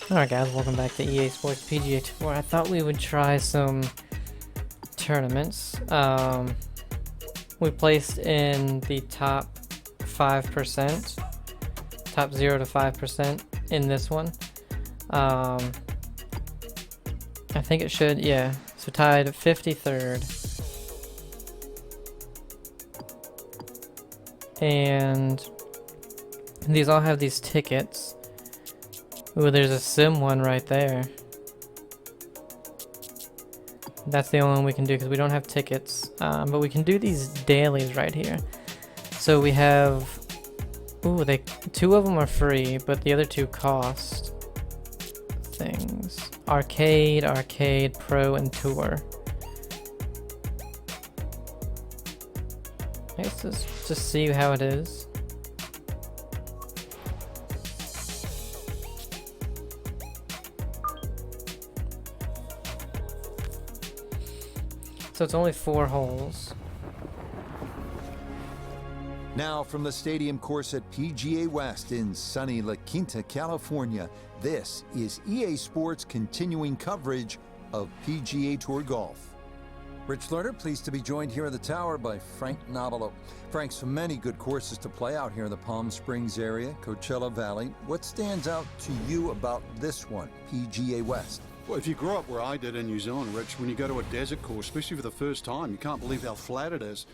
Alright guys, welcome back to EA Sports PGA Tour. I thought we would try some tournaments. We placed in the top 5%, top 0 to 5% in this one. I think it should, yeah. So tied 53rd. And these all have these tickets. Ooh, there's a sim one right there. That's the only one we can do because we don't have tickets. But we can do these dailies right here. So we have, ooh, two of them are free, but the other two cost things. Arcade, Pro, and Tour. I guess just see how it is. So it's only 4 holes. Now from the stadium course at PGA West in sunny La Quinta, California, this is EA Sports continuing coverage of PGA Tour Golf. Rich Lerner, pleased to be joined here in the tower by Frank Nobilo. Frank's so many good courses to play out here in the Palm Springs area, Coachella Valley. What stands out to you about this one, PGA West? Well, if you grew up where I did in New Zealand, Rich, when you go to a desert course, especially for the first time, you can't believe how flat it is.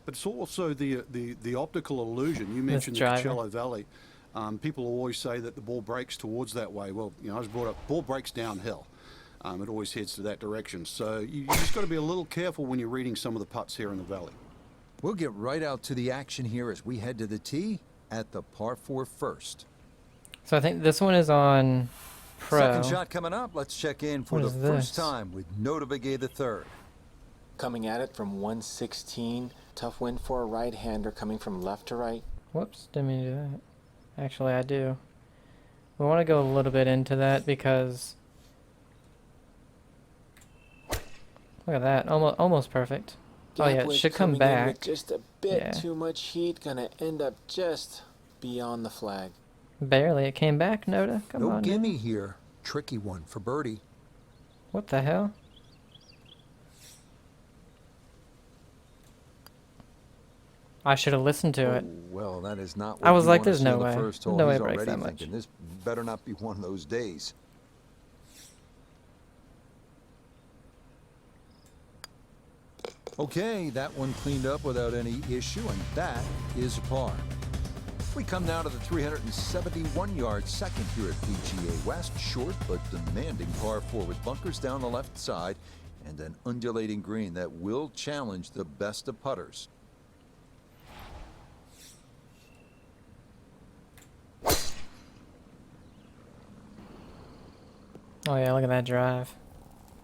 But it's also the optical illusion. You mentioned the Coachella Valley. People always say that the ball breaks towards that way. Well, you know, I was brought up, ball breaks downhill. It always heads to that direction. So you just got to be a little careful when you're reading some of the putts here in the valley. We'll get right out to the action here as we head to the tee at the par 4 first. So I think this one is on Pro. Second shot coming up. Let's check in for the first time with Nota Begay the third. Coming at it from 116. Tough wind for a right-hander coming from left to right. Whoops, didn't mean to do that. Actually, I do. We want to go a little bit into that because look at that, almost perfect. Oh yeah, it should come back. With just a bit too much heat, gonna end up just beyond the flag. Barely, it came back, Noda. Come on. No gimme here. Tricky one for birdie. What the hell? I should have listened to it. Well, that is not what I was you like, want to there's see no on the way. first hole. No way He's it breaks already that much. thinking this better not be one of those days. Okay, that one cleaned up without any issue, and that is a par. We come now to the 371-yard second here at PGA West. Short but demanding par 4 with bunkers down the left side and an undulating green that will challenge the best of putters. Oh yeah, look at that drive.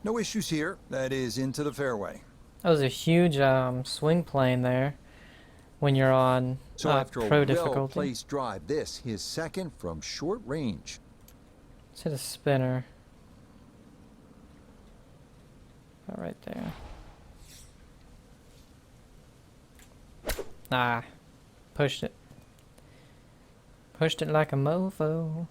No issues here. That is into the fairway. That was a huge swing plane there when you're on So after Pro a difficulty. well-placed drive, this his second from short range. Let's hit a spinner. About right there. Ah, pushed it. Pushed it like a mofo.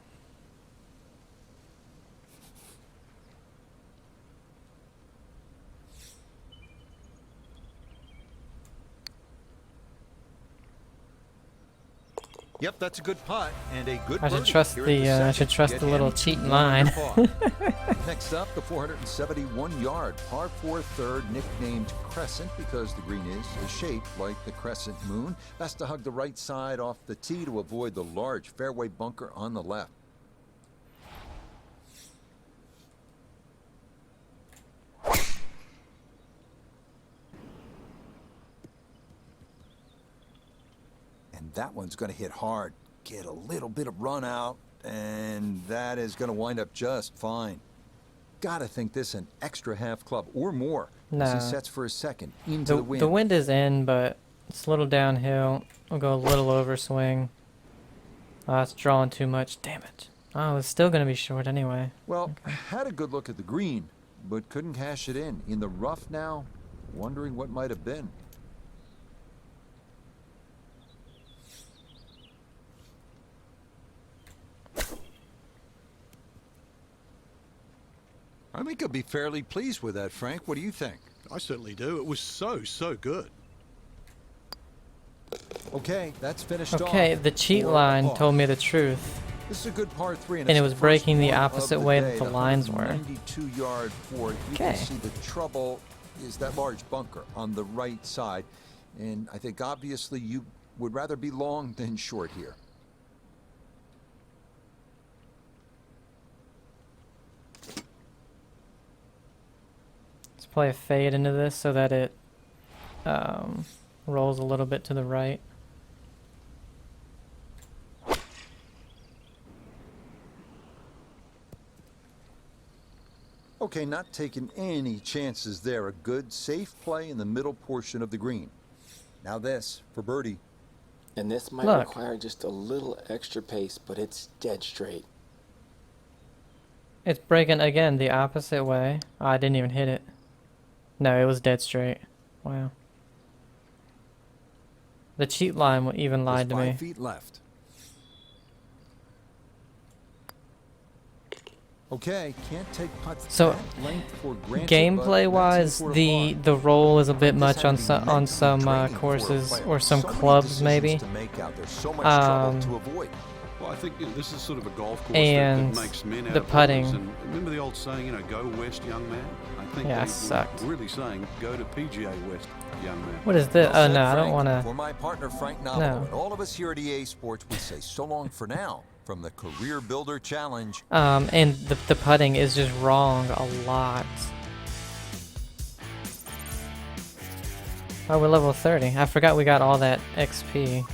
Yep, that's a good putt and a good I should birdie trust here in the I should trust Get the little him cheating 1 line. under par. Next up, the 471-yard par 4 third, nicknamed Crescent because the green is shaped like the crescent moon. Best to hug the right side off the tee to avoid the large fairway bunker on the left. And that one's going to hit hard. Get a little bit of run out, and that is going to wind up just fine. Gotta think this an extra half club or more as he sets for a second into the wind. The wind is in, but it's a little downhill. We'll go a little overswing. It's drawing too much. Damn it. Oh, it's still going to be short anyway. Well, had a good look at the green, but couldn't cash it in. In the rough now, wondering what might have been. I think he'll be fairly pleased with that, Frank. What do you think? I certainly do. It was so good. Okay, that's finished off. Okay, the cheat line told me the truth. This is a good par 3, And it was breaking the opposite way that the lines were. 92-yard for it. You can see the trouble is that large bunker on the right side. And I think obviously you would rather be long than short here. Let's play a fade into this so that it rolls a little bit to the right. Okay, not taking any chances there. A good, safe play in the middle portion of the green. Now this for birdie. And this might require just a little extra pace, but it's dead straight. It's breaking again the opposite way. Oh, I didn't even hit it. No, it was dead straight. Wow. The cheat line even lied to me. 5 feet left. Okay, can't take putts So, that length for granted, gameplay-wise, but that's the roll is a bit This much had on to be some meant to be training for a courses player. or some So many clubs decisions maybe. to make out. There's so much trouble to avoid. Well, I think this is sort of a golf course And that makes men out the of putting. boys. And remember the old saying, go west, young man? I think Yeah, they sucked. were really saying, go to PGA West, young man. What is this? Well Oh said, no, I don't Frank. want to. For my partner Frank Nobilo No. and all of us here at EA Sports, we say so long for now from the Career Builder Challenge. And the putting is just wrong a lot. Oh, we're level 30. I forgot we got all that XP.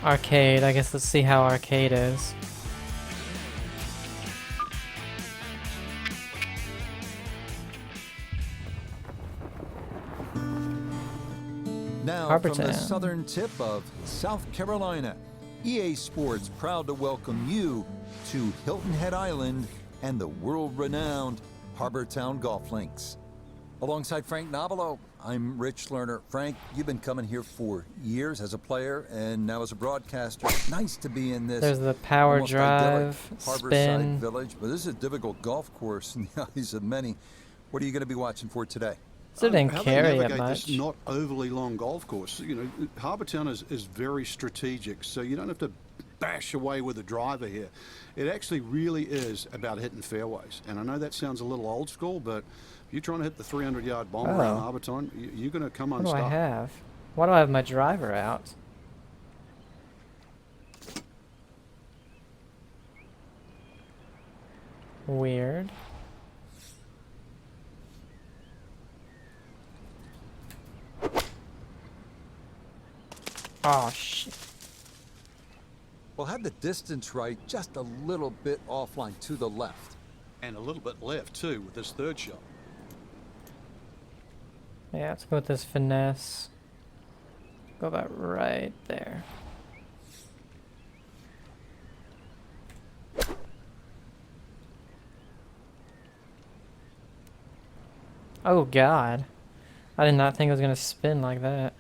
Arcade. I guess let's see how arcade is. Now from the southern tip of South Carolina, EA Sports proud to welcome you to Hilton Head Island and the world-renowned Harbortown Golf Links. Alongside Frank Nobilo, I'm Rich Lerner. Frank, you've been coming here for years as a player and now as a broadcaster. Nice to be in this. There's the power almost idyllic drive, Harborside spin. Village, but this is a difficult golf course in the eyes of many. What are you going to be watching for today? So it didn't How carry they it navigate much. this not overly long golf course. Harbortown is very strategic, so you don't have to bash away with a driver here. It actually really is about hitting fairways. And I know that sounds a little old school, but if you're trying to hit the 300-yard bomb around Harbortown, you're going to come What do unstuck. I have? Why do I have my driver out? Weird. Oh shit. Well, had the distance right, just a little bit offline to the left. And a little bit left, too, with this third shot. Yeah, let's go with this finesse. Go about right there. Oh god. I did not think it was gonna spin like that.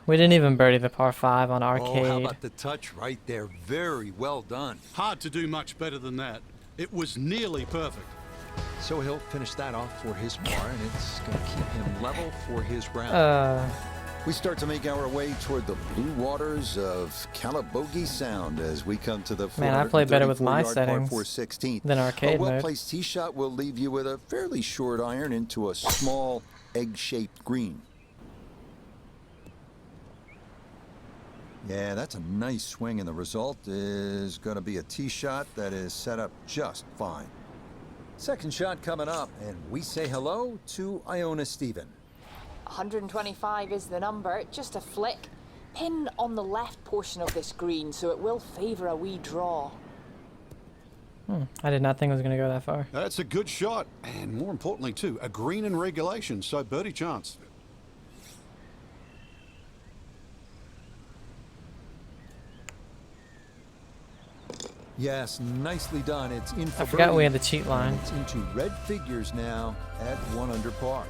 We didn't even birdie the par 5 on arcade. Oh, how about the touch right there? Very well done. Hard to do much better than that. It was nearly perfect. So he'll finish that off for his par, and it's going to keep him level for his round. We start to make our way toward the blue waters of Calabogie Sound as we come to the Man, I play better with my 434-yard settings par 4/16. than arcade A mode. well-placed tee shot will leave you with a fairly short iron into a small egg-shaped green. Yeah, that's a nice swing, and the result is going to be a tee shot that is set up just fine. Second shot coming up, and we say hello to Iona Stephen. 125 is the number, just a flick. Pin on the left portion of this green, so it will favour a wee draw. I did not think it was going to go that far. That's a good shot, and more importantly, too, a green in regulation, so birdie chance. Yes, nicely done. It's in for I forgot we birdie, had the cheat line. and it's into red figures now at 1 under par.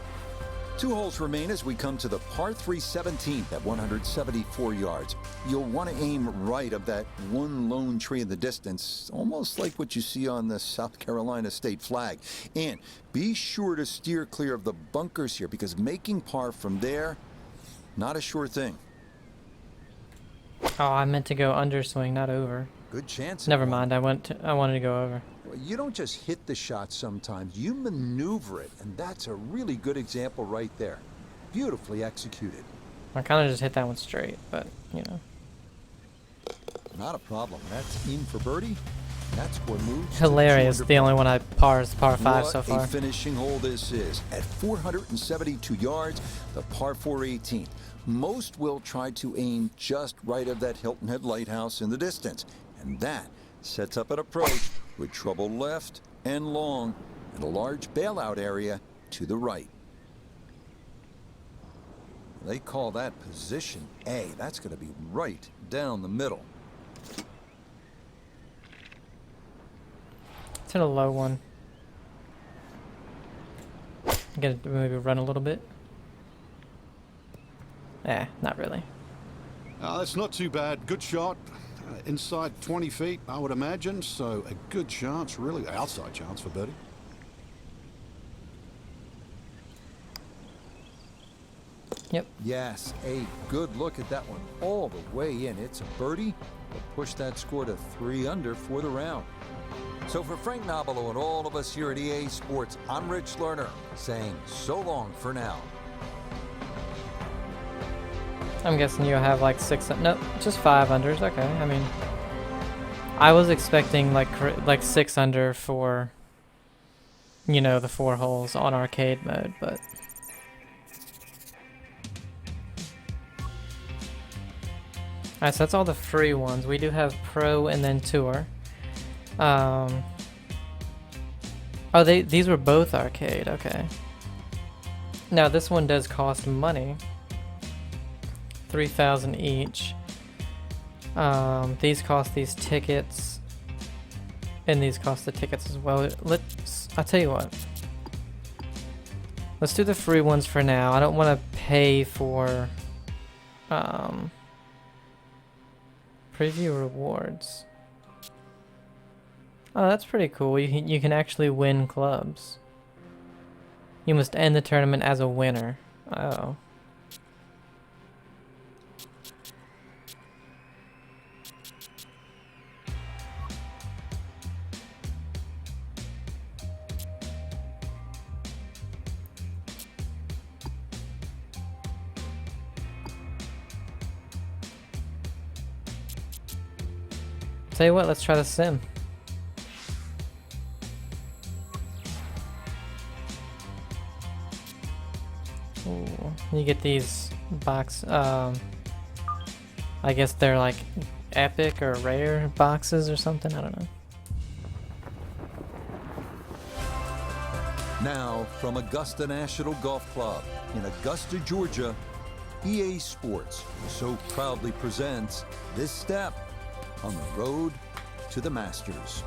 2 holes remain as we come to the par 3 17th at 174 yards. You'll want to aim right of that one lone tree in the distance, almost like what you see on the South Carolina state flag. And be sure to steer clear of the bunkers here, because making par from there, not a sure thing. Oh, I meant to go underswing, not over. Good chance. Never mind. I wanted to go over. You don't just hit the shot sometimes, you maneuver it, and that's a really good example right there. Beautifully executed. I kind of just hit that one straight, but, you know. Not a problem. That's in for birdie. That score moves. Hilarious. The only one I par is par 5 so What far. a finishing hole this is. At 472 yards, the par 4 18th. Most will try to aim just right of that Hilton Head Lighthouse in the distance. And that sets up an approach with trouble left and long and a large bailout area to the right. They call that position A. That's going to be right down the middle. It's in a low one. Gotta maybe run a little bit. Not really. That's not too bad. Good shot. Inside 20 feet, I would imagine. So a good chance, really. Outside chance for birdie. Yep. Yes, a good look at that one all the way in. It's a birdie, but push that score to 3 under for the round. So for Frank Nobilo and all of us here at EA Sports, I'm Rich Lerner saying so long for now. I'm guessing you'll have like 6. No, just 5 unders. Okay. I mean, I was expecting like 6 under for, you know, the 4 holes on arcade mode, but. Alright, so that's all the free ones. We do have Pro and then Tour. Oh, these were both arcade. Okay. Now this one does cost money. 3,000 each. These cost these tickets, and these cost the tickets as well. I'll tell you what. Let's do the free ones for now. I don't want to pay for preview rewards. Oh, that's pretty cool. You can actually win clubs. You must end the tournament as a winner. Oh. Tell you what, let's try the sim. Ooh, you get these box, I guess they're like epic or rare boxes or something, I don't know. Now from Augusta National Golf Club in Augusta, Georgia, EA Sports so proudly presents this step on the road to the Masters.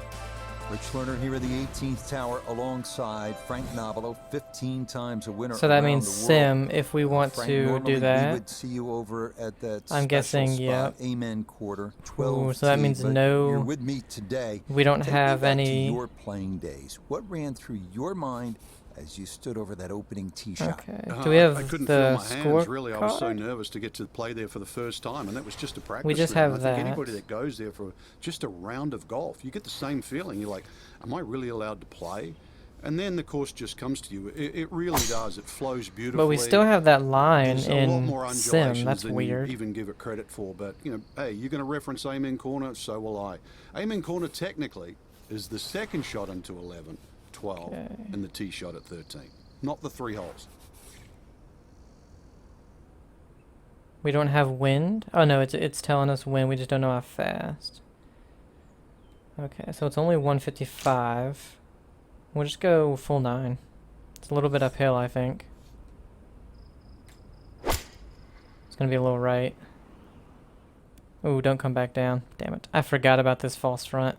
Rich Lerner here in the 18th tower alongside Frank Nobilo, 15 times a winner. So that around means the world. sim if we want Frank, to normally do that. We would see you over at that I'm special guessing, spot, yep. Amen Quarter, 12 Ooh, so that means but no- You're with me today. We don't Take me have back to any. your playing days. What ran through your mind as you stood over that opening tee shot? Okay. Do we have I couldn't the feel my score hands, really. I was so card? nervous to get to play there for the first time, and that was just a practice. We just round. have I think that. anybody that goes there for just a round of golf, you get the same feeling. You're like, am I really allowed to play? And then the course just comes to you. It really does. It flows beautifully. But we still have that line There's a lot more in sim. undulations That's than weird. you even give it credit for. But, you know, hey, you're going to reference Amen Corner, so will I. Amen Corner technically is the second shot into 11, 12, Okay. and the tee shot at 13. Not the 3 holes. We don't have wind. Oh no, it's telling us wind. We just don't know how fast. Okay, so it's only 155. We'll just go full 9. It's a little bit uphill, I think. It's gonna be a little right. Ooh, don't come back down. Damn it. I forgot about this false front.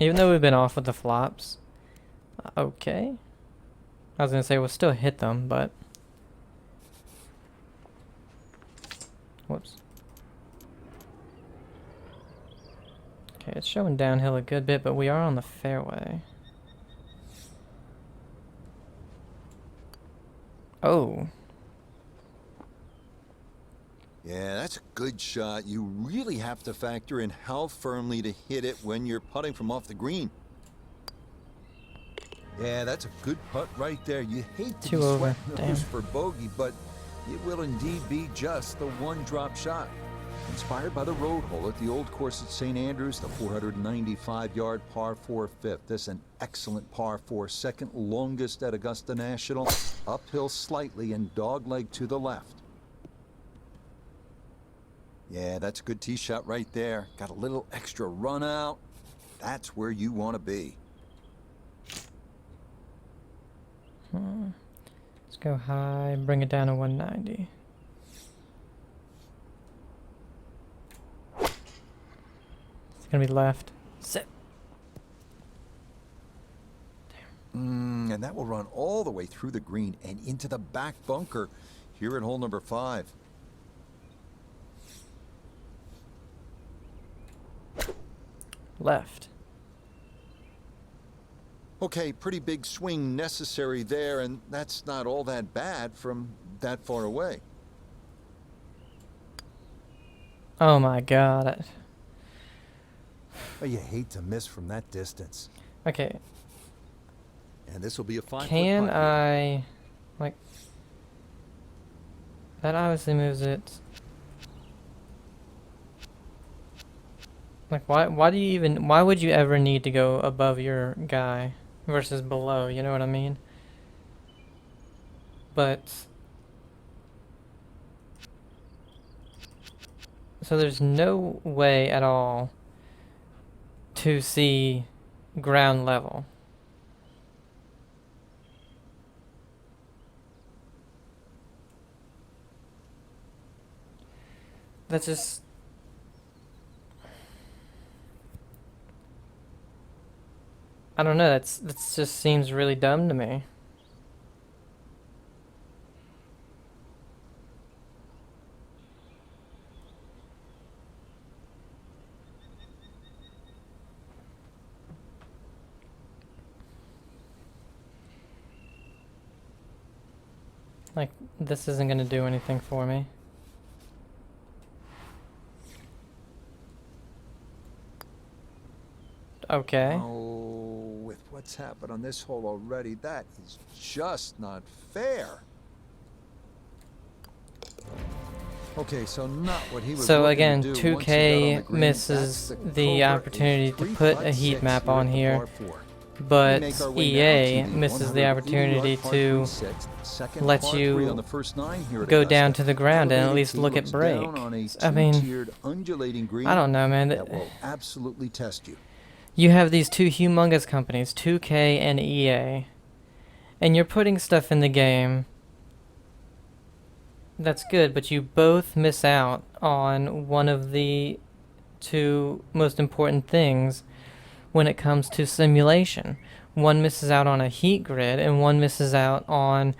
Even though we've been off with the flops. Okay. I was gonna say we'll still hit them, but... Whoops. Okay, it's showing downhill a good bit, but we are on the fairway. Oh. Yeah, that's a good shot. You really have to factor in how firmly to hit it when you're putting from off the green. Yeah, that's a good putt right there. You hate to be sweating those for bogey, but it will indeed be just the one drop shot. Inspired by the road hole at the old course at St. Andrews, the 495-yard par 4 fifth. This an excellent par 4, second longest at Augusta National. Uphill slightly and dogleg to the left. Yeah, that's a good tee shot right there. Got a little extra run out. That's where you want to be. Let's go high, bring it down to 190. It's gonna be left. Sit. And that will run all the way through the green and into the back bunker here at hole number 5. Left. Okay, pretty big swing necessary there, and that's not all that bad from that far away. Oh my god. Oh, you hate to miss from that distance. Okay. And this will be a 5-foot Can putt. I... Like... That obviously moves it... Like, why do you even... Why would you ever need to go above your guy versus below, you know what I mean? But... So there's no way at all to see ground level. That's just... I don't know, that's just seems really dumb to me. Like, this isn't gonna do anything for me. Okay. Oh, with what's happened on this hole already, that is just not fair. Okay, so not what he was So looking again, to do once he got on the 2K green. misses That's the Cobra, opportunity to put a heat 3-putt map 6 on at the here, par 4. but We make our way EA now to the misses the 180-yard opportunity par to 3-6, second let par 3 you on the first 9 here at go Augusta. down to the ground and at Elevated least tee look at looks break. down on a I mean, two-tiered undulating green I don't know, man. that will absolutely test you. You have these two humongous companies, 2K and EA, and you're putting stuff in the game that's good, but you both miss out on one of the two most important things when it comes to simulation. One misses out on a heat grid, and one misses out on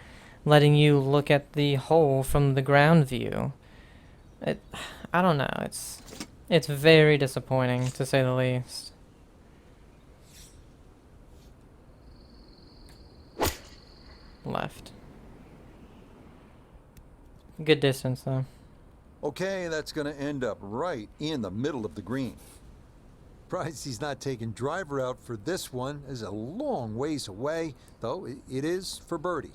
letting you look at the hole from the ground view. I don't know, it's very disappointing, to say the least. Left. Good distance, though. Okay, that's going to end up right in the middle of the green. Surprised he's not taking driver out for this one. Is a long ways away, though it is for birdie.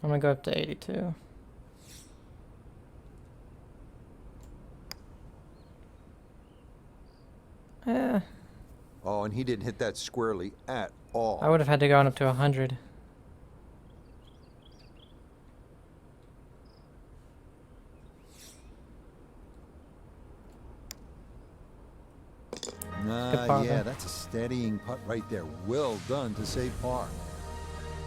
I'm gonna go up to 82. Yeah. Oh, and he didn't hit that squarely at all. I would have had to go on up to 100. Yeah, that's a steadying putt right there. Well done to save par.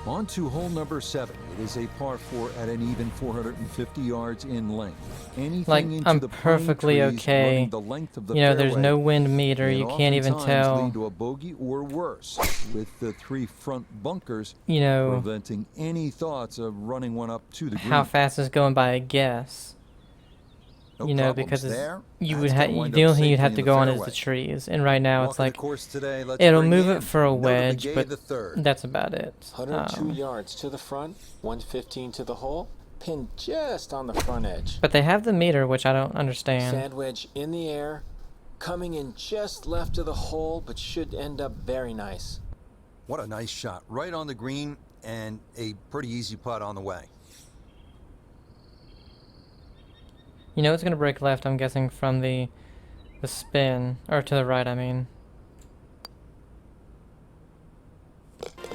On to hole number 7. It is a par 4 at an even 450 yards in length. Anything Like, into I'm the pine perfectly trees okay. running the length of the You know, there's fairway no wind meter. can You can't even oftentimes tell, lead to a bogey or worse, with the 3 front bunkers you know, preventing any thoughts of running one up to the green. how fast it's going by a guess. No you know, problems because it's, there. you That's would gonna wind the up only thing you'd safely have in to the go on is fairway. the trees. And right now it's Walking the like, course today, let's it'll bring move in it for a Nota wedge, Begay but the third. that's about it. 102 yards to the front, 115 to the hole, pin just on the front edge. But they have the meter, which I don't understand. Sand wedge in the air, coming in just left of the hole, but should end up very nice. What a nice shot. Right on the green and a pretty easy putt on the way. You know it's going to break left, I'm guessing, from the spin. Or to the right, I mean.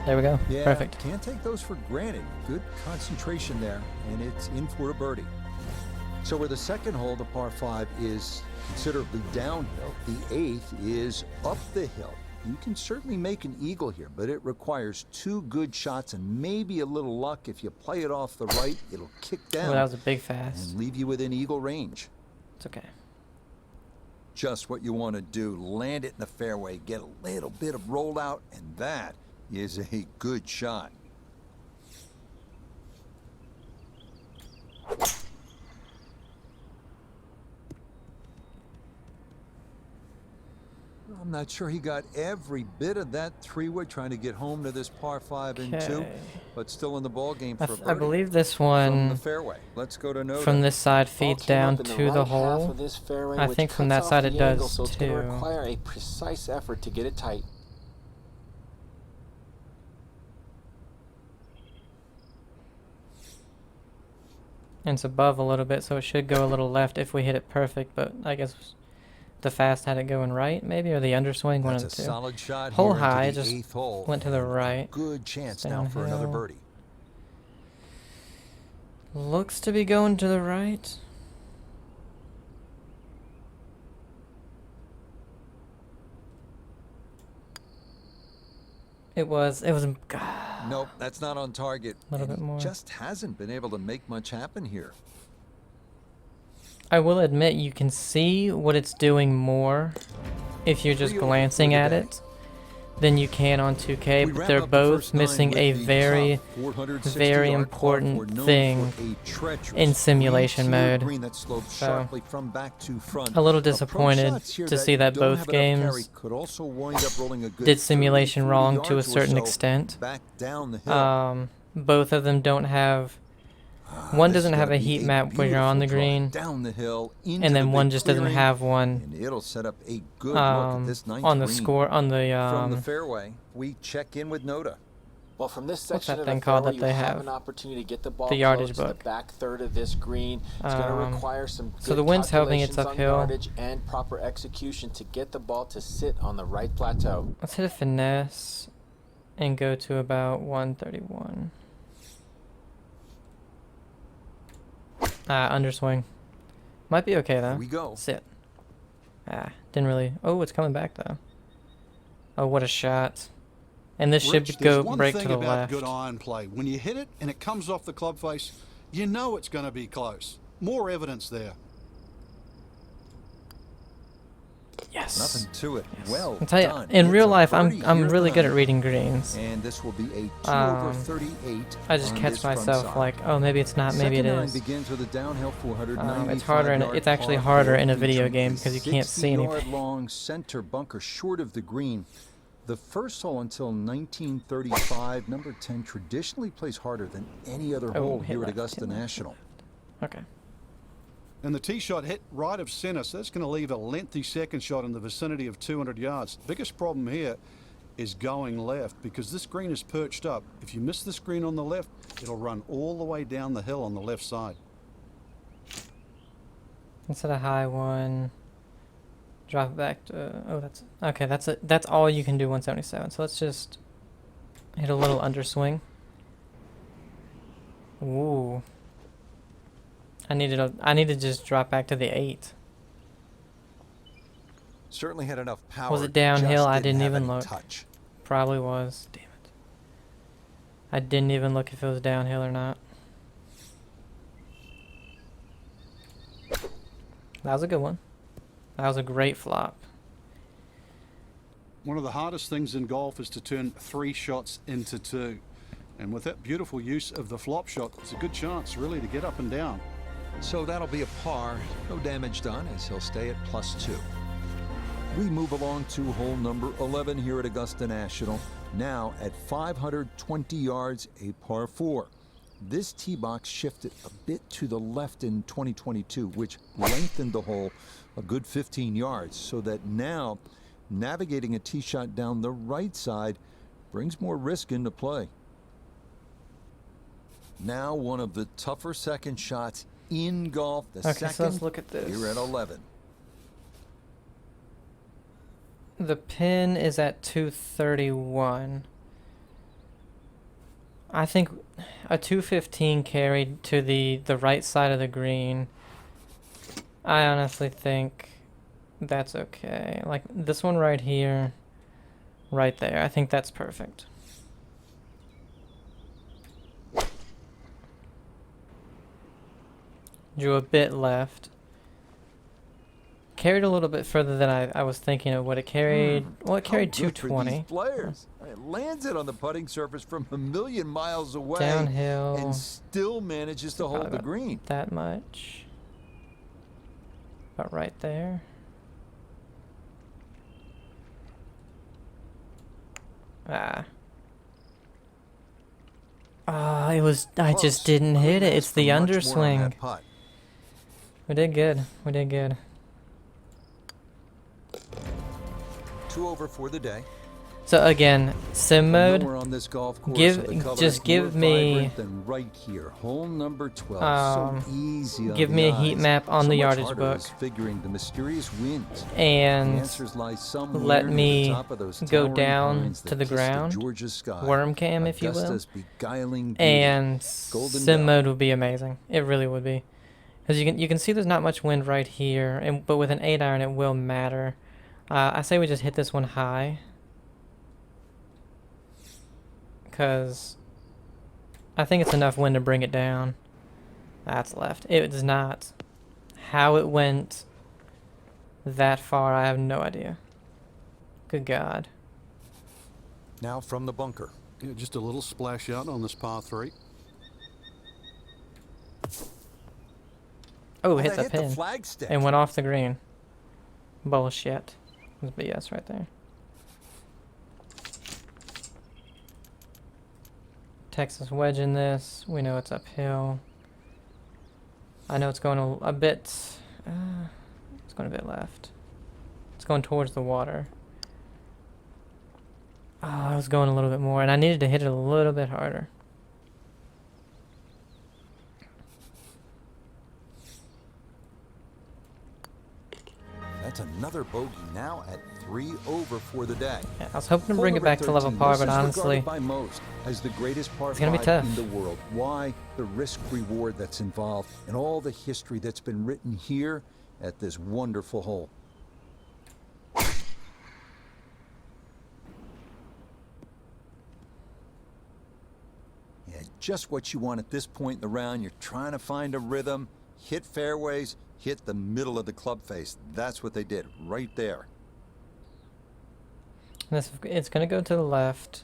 There we go. Yeah, Perfect. Can't take those for granted. Good concentration there, and it's in for a birdie. So where the second hole, the par 5, is considerably downhill, the 8th is up the hill. You can certainly make an eagle here, but it requires 2 good shots and maybe a little luck. If you play it off the right, it'll kick down. Well, that was a big fast. And leave you within eagle range. It's okay. Just what you want to do. Land it in the fairway, get a little bit of rollout, and that is a good shot. I'm not sure he got every bit of that 3-wood trying to get home to this par 5 and 2, but still in the ball game for a birdie. I believe this From one the fairway. Let's go to Nota. from this side feeds down to the hole. I think from that side it does so it's going to too. require a precise effort to get it tight. And it's above a little bit, so it should go a little left if we hit it perfect, but I guess the fast had it going right, maybe, or the underswing, one of the That's a two. solid shot Hole here into high, the just 8th hole. went to the right. Good chance now for another Downhill. birdie. Looks to be going to the right. It was, Nope, that's not on target. Little And bit he more. just hasn't been able to make much happen here. I will admit you can see what it's doing more if you're just 3 over glancing for the at day. it than you can on 2K, We but wrap they're up the both first 9 missing with a the very, tough 460 very yard important par 4 known thing for a treacherous in simulation three-tiered mode. green that slopes So, sharply from back to front. a little Approach disappointed shots here to see that don't both have enough carry games could also wind up rolling a good did simulation 30, wrong 40 to a yards or certain so extent. back down the hill. Both of them don't have, one This is doesn't have gonna a be heat map where you're on the beautiful drive green, down the hill into and the then big one just doesn't clearing, have one and it'll set up a good look at this ninth on the green. score, on From the the, fairway, we check in with Nota. Well, from this What's section that of thing the called fairway, that they you have have? an opportunity to get the ball The yardage close to book. the back third of this green. It's going to require some so good the wind's helping, it's calculations on uphill. yardage and proper execution to get the ball to sit on the right plateau. Let's hit a finesse and go to about 131. Underswing. Might be okay though. Here we go. Sit. Didn't really. Oh, it's coming back though. Oh, what a shot. And this should Rich, go there's one break thing to the about left. good iron play. When you hit it and it comes off the club face, you know it's going to be close. More evidence there. Yes. Nothing to it. Yes. Well I'll tell you, done. in It's real a life, birdie I'm here really good at tonight. reading greens. And this will be a 2 over 38. I just on catch this front myself side. like, oh, maybe it's not, maybe it Second nine is. begins with a downhill 495 It's harder, and yard it's actually par harder four in a video featuring game a because you can't see 60-yard anything. long center bunker short of the green. The first hole until 1935, number 10, traditionally plays harder than any other Oh, hole hit here at left, Augusta hit left, hit National. Okay. And the tee shot hit right of center, so that's going to leave a lengthy second shot in the vicinity of 200 yards. Biggest problem here is going left because this green is perched up. If you miss this green on the left, it'll run all the way down the hill on the left side. Let's hit a high one. Drop it back to. Oh, that's okay. That's all you can do. 177. So let's just hit a little underswing. Ooh. I need to just drop back to the 8. Certainly had enough power. Was it downhill? just I didn't have even any look. touch. Probably was. Damn it. I didn't even look if it was downhill or not. That was a good one. That was a great flop. One of the hardest things in golf is to turn 3 shots into 2. And with that beautiful use of the flop shot, it's a good chance really to get up and down. So that'll be a par. No damage done as he'll stay at +2. We move along to hole number 11 here at Augusta National. Now at 520 yards, a par 4. This tee box shifted a bit to the left in 2022, which lengthened the hole a good 15 yards, so that now navigating a tee shot down the right side brings more risk into play. Now one of the tougher second shots in golf. The okay, second so let's look at this. Here at 11. The pin is at 231. I think a 215 carried to the right side of the green. I honestly think that's okay. Like this one right here, right there. I think that's perfect. Drew a bit left. Carried a little bit further than I was thinking it would. It carried, well, it carried How good for 220. these players. It lands it on the putting surface from a million miles away. Downhill. And still manages to hold the About green. that much. About right there. Ah. Ah, it was, I Close. just didn't hit it. It's the Much more on underswing. that putt. We did good. We did good. 2 over for the day. So again, sim mode. Nowhere on this golf course Give- are the colors just give more me, vibrant than right here. Hole number 12. So easy on give the me a heat eyes. map on So the much yardage harder book. is figuring the mysterious winds. The And answers lie somewhere let near me the top of those go towering down pines to that the kiss ground. Georgia sky. Worm cam, if you will. Augusta's beguiling beauty. And Golden sim Dell. mode would be amazing. It really would be. Because you can see there's not much wind right here, and but with an 8 iron it will matter. I say we just hit this one high. Because I think it's enough wind to bring it down. That's left. It is not. How it went that far, I have no idea. Good God. Now from the bunker. Yeah, just a little splash out on this par 3. Oh, Oh, hit that the pin. the flagstick. And went off the green. Bullshit. It was BS right there. Texas wedge in this. We know it's uphill. I know it's going a bit. It's going a bit left. It's going towards the water. Oh, I was going a little bit more, and I needed to hit it a little bit harder. That's another bogey now at 3 over for the day. Yeah, I was hoping to Hole bring it number back to level 13. par, This but is honestly, regarded by most as the greatest par it's gonna be 5 tough. in the world. Why? The risk reward that's involved and all the history that's been written here at this wonderful hole. Yeah, just what you want at this point in the round. You're trying to find a rhythm, hit fairways, hit the middle of the club face. That's what they did right there. it's going to go to the left.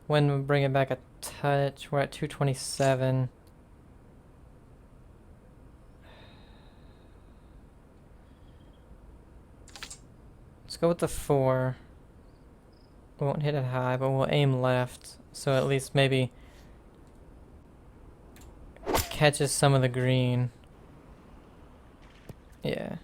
When we bring it back a touch, we're at 227. Let's go with the 4. We won't hit it high, but we'll aim left. So at least maybe catches some of the green. Yeah.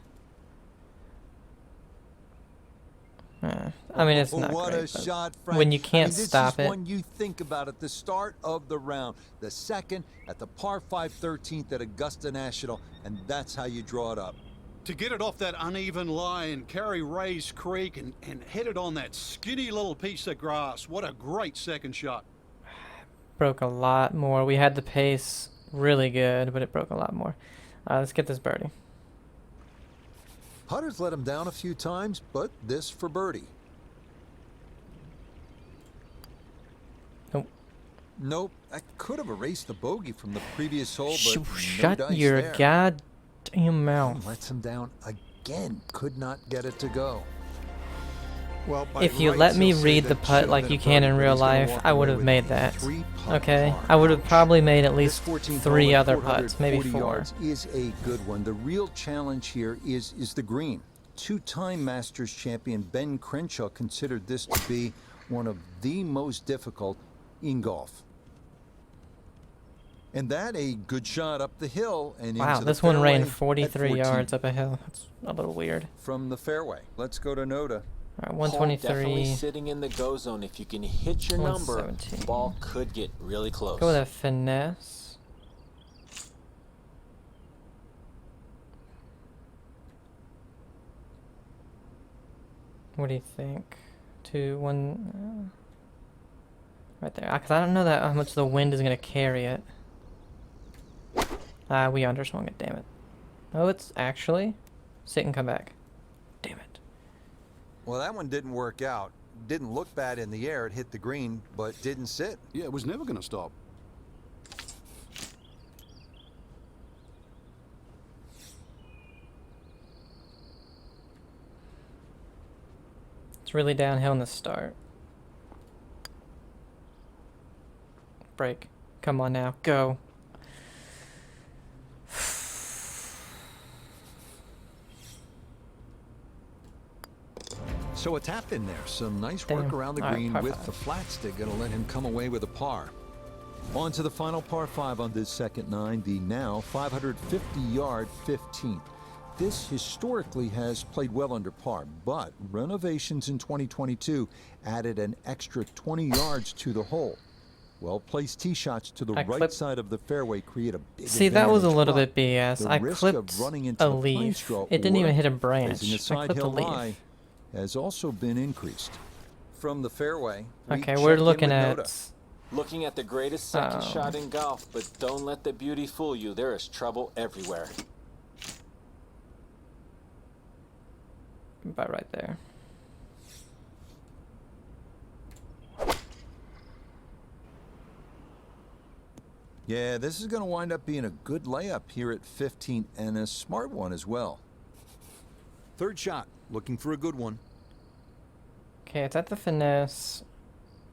I mean, it's not what great, a but shot, Frank. when you can't stop this is it. one you think about at the start of the round. The second at the par 5 13th at Augusta National, and that's how you draw it up. To get it off that uneven line, carry Rays Creek, and hit it on that skinny little piece of grass. What a great second shot. Broke a lot more. We had the pace really good, but it broke a lot more. Let's get this birdie. Putters let him down a few times, but this for birdie. Nope, I could have erased the bogey from the previous hole, but Shut no dice your there. goddamn mouth. Lets him down again. Could not get it to go. Well, If you let me read the putt like you can in real life, I would have made that. Okay? I would have probably made at least 3 other putts, maybe 4. Yards is a good one. The real challenge here is the green. 2-time Masters champion Ben Crenshaw considered this to be one of the most difficult in golf. And that a good shot up the hill and wow, into this the one fairway ran at 43 14. yards up a hill. That's a little weird. From the fairway. Let's go to Noda. All right, Hole definitely 123. sitting in the go zone. If you can hit your number, 117. ball could get really close. Go with a finesse. What do you think? 2, 1, right there. Because I don't know how much the wind is going to carry it. We underswung it, damn it. Oh, it's actually sit and come back. Damn it. Well, that one didn't work out. Didn't look bad in the air. It hit the green, but didn't sit. Yeah, it was never going to stop. It's really downhill in the start. Break. Come on now. Go. So a tap in there. Some nice Damn. work around the All right, green par with 5. the flat stick. Going to let him come away with a par. On to the final par 5 on this second 9. The now 550-yard 15th. This historically has played well under par, but renovations in 2022 added an extra 20 yards to the hole. Well-placed tee shots to the right side of the fairway create a big See, that was a advantage, little but bit BS. the I risk clipped of running into a the pine leaf. straw It didn't even or hit a facing a branch. I side clipped a hill leaf. lie has also been increased. From the fairway, we Okay, check we're in looking with at... Noda. Looking at the greatest second Oh. shot in golf, but don't let the beauty fool you. There is trouble everywhere. About right there. Yeah, this is going to wind up being a good layup here at 15 and a smart one as well. Third shot, looking for a good one. Okay, it's at the finesse.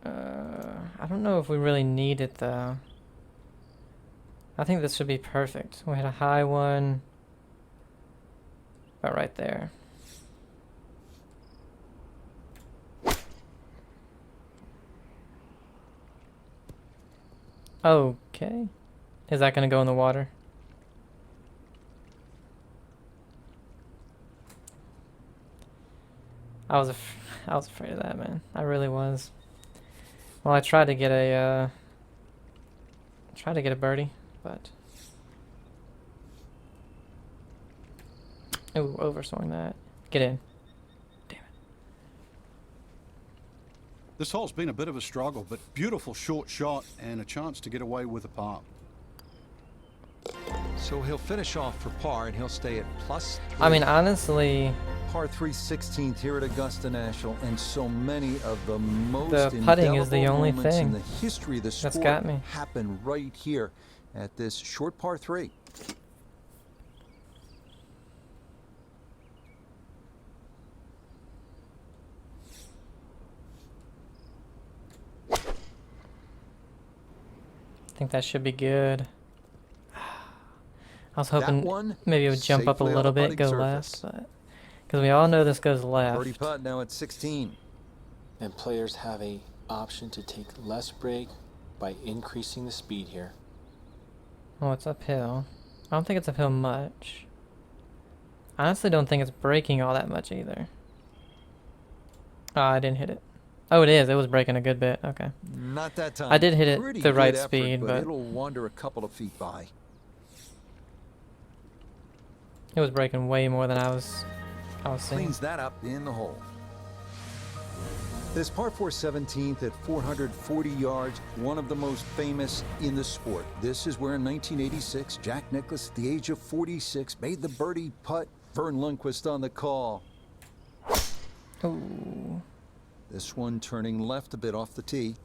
I don't know if we really need it though. I think this should be perfect. We hit a high one. About right there. Okay. Is that gonna go in the water? I was afraid of that, man. I really was. Well, I tried to get a birdie, but ooh, overswung that. Get in. Damn it. This hole's been a bit of a struggle, but beautiful short shot and a chance to get away with a par. So he'll finish off for par and he'll stay at +3. I mean, honestly, Par 3 16th here at Augusta National, and so many of the most the putting is the indelible only moments thing in the history of the that's sport got me. happen right here at this short par 3. I think that should be good. I was hoping one, maybe it would jump up a safely on little the bit, putting go surface. left, but because we all know this goes left. Birdie putt now at 16. And players have a option to take less break by increasing the speed here. Oh, it's uphill. I don't think it's uphill much. I honestly don't think it's breaking all that much either. Oh, I didn't hit it. Oh, it is. It was breaking a good bit. Okay. Not that time. I did hit it Pretty the good right effort, speed, but it'll wander a couple of feet by. it was breaking way more than I was seeing. Cleans that up in the hole. This par 4 17th at 440 yards, one of the most famous in the sport. This is where in 1986, Jack Nicklaus, at the age of 46, made the birdie putt. Vern Lundquist on the call. Ooh. This one turning left a bit off the tee.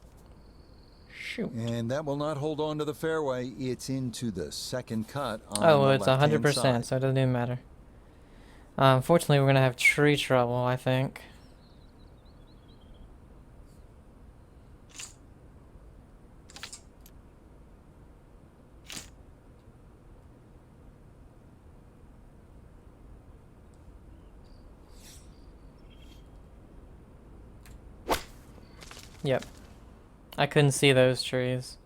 Shoot. And that will not hold on to the fairway. It's into the second cut on Oh, well, the it's left-hand 100%, side. so it doesn't even matter. Unfortunately, we're gonna have tree trouble, I think. Yep. I couldn't see those trees.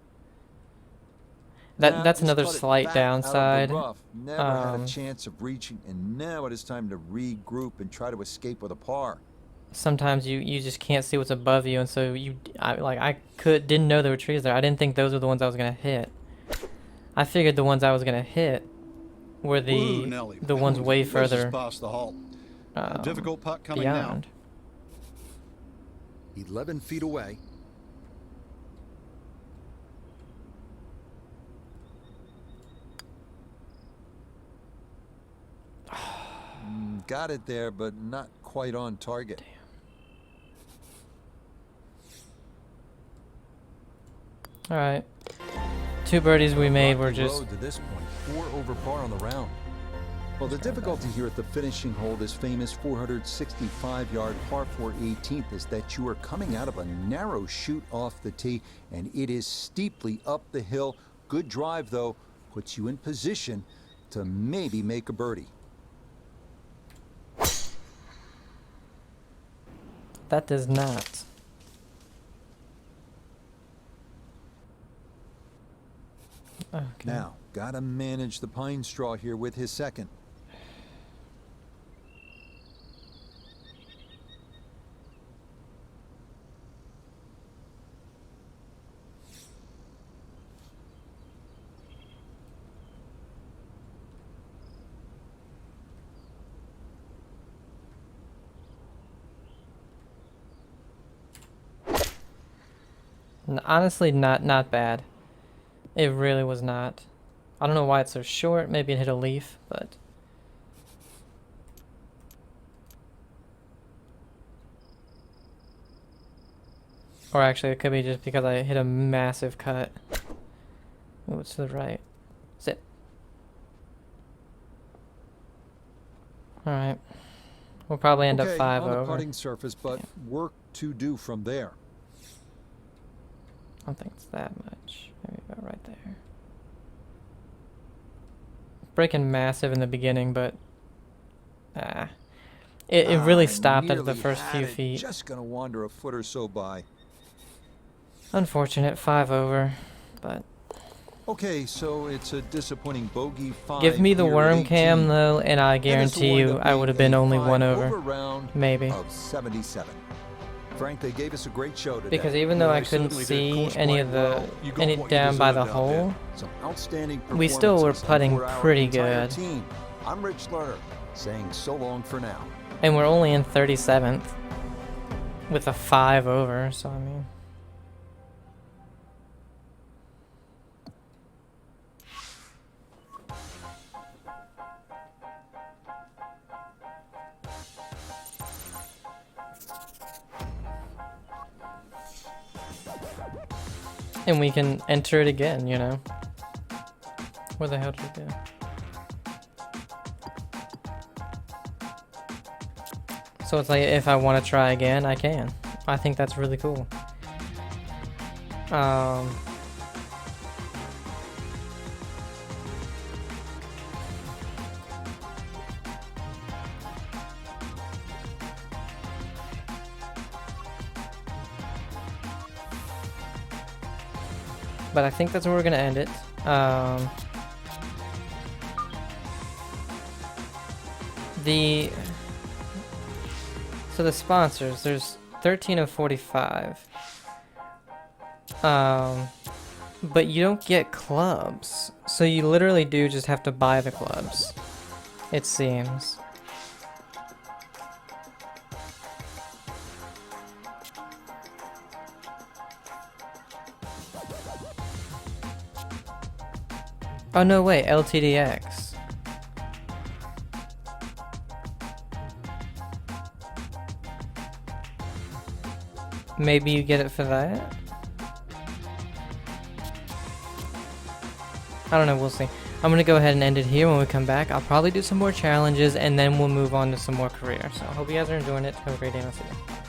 That's Just another caught it slight back out of the downside. rough. Never had a chance of reaching, and now it is time to regroup and try to escape with a par. Sometimes you just can't see what's above you, and so I didn't know there were trees there. I didn't think those were the ones I was gonna hit. I figured the ones I was gonna hit were Woo, Nelly. the ones way This is further past the hole. A difficult putt coming beyond. 11 feet away. Got it there, but not quite on target. All right, 2 birdies we made were Rocky just road to this point, 4 over par on the round. Well, the difficulty here at the finishing hole, this famous 465-yard par 4 18th, is that you are coming out of a narrow chute off the tee, and it is steeply up the hill. Good drive, though, puts you in position to maybe make a birdie. that does not. Okay. Now, gotta manage the pine straw here with his second. Honestly, not bad. It really was not. I don't know why it's so short. Maybe it hit a leaf, but or actually, it could be just because I hit a massive cut. Oh, it's to the right. Sit. All right. We'll probably end up 5 on the over. putting surface, but work to do from there. I don't think it's that much. Maybe about right there. Breaking massive in the beginning, but it really stopped after the Nearly first had few it, feet. Just gonna wander a foot or so by. Unfortunate, 5 over, but Okay, so it's a disappointing bogey 5. give me the here at worm 18. cam though, and I And this will guarantee wind you up I would have been being a only 1 5 over, round maybe. of 77. Frank, they gave us a great show today. Because even though Yeah, I they couldn't certainly did. see Course any played of the well. You got what you down by the deserved out there. hole, Some outstanding we still were performances putting for our pretty entire good. team. I'm Rich Lerner, saying so long for now. And we're only in 37th with a 5 over, so I mean. And we can enter it again, you know. Where the hell did it go? So it's like if I want to try again, I can. I think that's really cool. But I think that's where we're gonna end it. So the sponsors, there's 13 of 45. But you don't get clubs. So you literally do just have to buy the clubs, it seems. Oh no, wait, LTDX. Maybe you get it for that? I don't know, we'll see. I'm gonna go ahead and end it here. When we come back, I'll probably do some more challenges, and then we'll move on to some more career. So I hope you guys are enjoying it. Have a great day, and I'll see you.